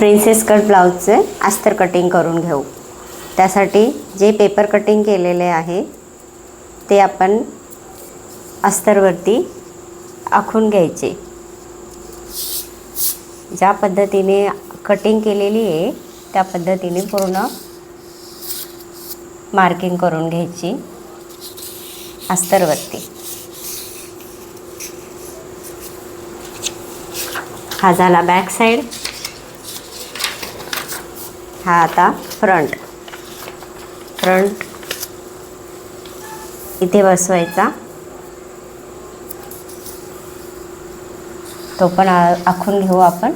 Princess cut ब्लाउजचे अस्तर cutting करून घेऊ। त्यासाठी जे पेपर कटिंग केलेले आहे ते आपण अस्तरवरती आखून घ्यायचे। ज्या पद्धतीने कटिंग केलेली आहे त्या पद्धतीने पूर्ण मार्किंग करून घ्यायची अस्तरवरती। हा झाला बॅक साइड, हा आता फ्रंट इथे बसवायचा, तो पण आखून घेऊ आपण।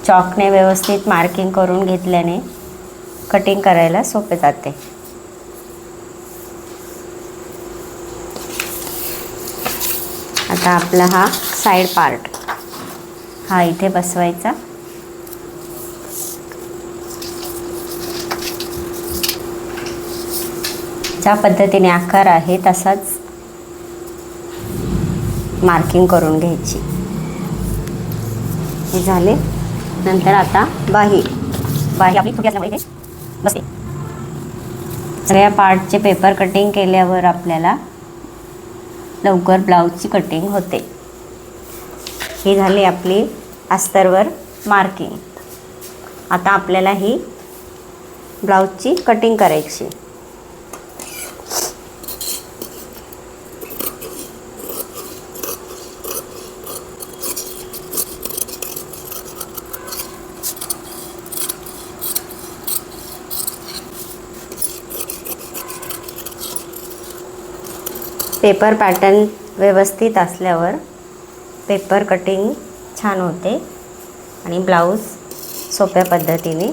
चॉकने व्यवस्थित मार्किंग करून घेतल्याने कटिंग करायला सोपे जाते। आता आपला हा साइड पार्ट हा इथे बसवायचा। ज्या पद्धतीने आकार आहे तसाच मार्किंग करून घ्यायची। हे झाले। नंतर आता बाही आपली थोडी असल्यामुळे इथे बसते। सगळ्या पार्टचे पेपर कटिंग केल्यावर आपल्याला लवकर ब्लाउजची कटिंग होते। ही झाली आपली अस्तरवर मार्किंग। आता आपल्याला ही ब्लाउजची कटिंग करायची। पेपर पॅटर्न व्यवस्थित असल्यावर पेपर कटिंग छान होते आणि ब्लाउज सोप्या पद्धतीने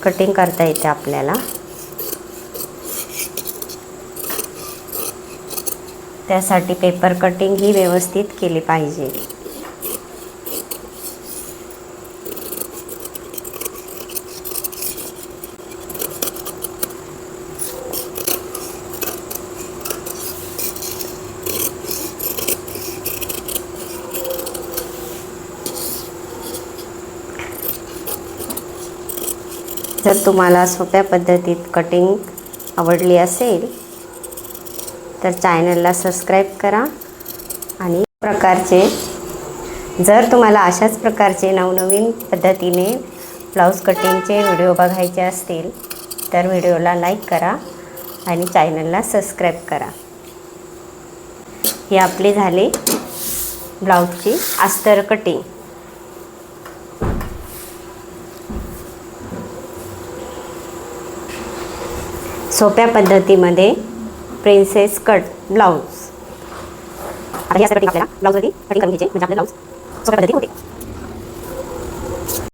कटिंग करता येते आपल्याला। त्यासाठी पेपर कटिंग ही व्यवस्थित केली पाहिजे। जर तुम्हाला सोप्या पद्धतीत कटिंग आवडली असेल तर चॅनलला सबस्क्राईब करा। आणि जर तुम्हाला अशाच प्रकारचे नवनवीन पद्धतीने ब्लाउज कटिंगचे व्हिडिओ बघायचे असतील तर व्हिडिओला लाईक करा आणि चॅनलला सबस्क्राईब करा। ही आपली झाली ब्लाउजची अस्तर कटिंग। सोप्या पद्धतीमध्ये प्रिन्सेस कट ब्लाउज। आता ही अस्तर कटिंग आपल्याला ब्लाउजवरती कटिंग करून घ्यायचे म्हणजे आपला ब्लाउज सोप्या पद्धतीने होते।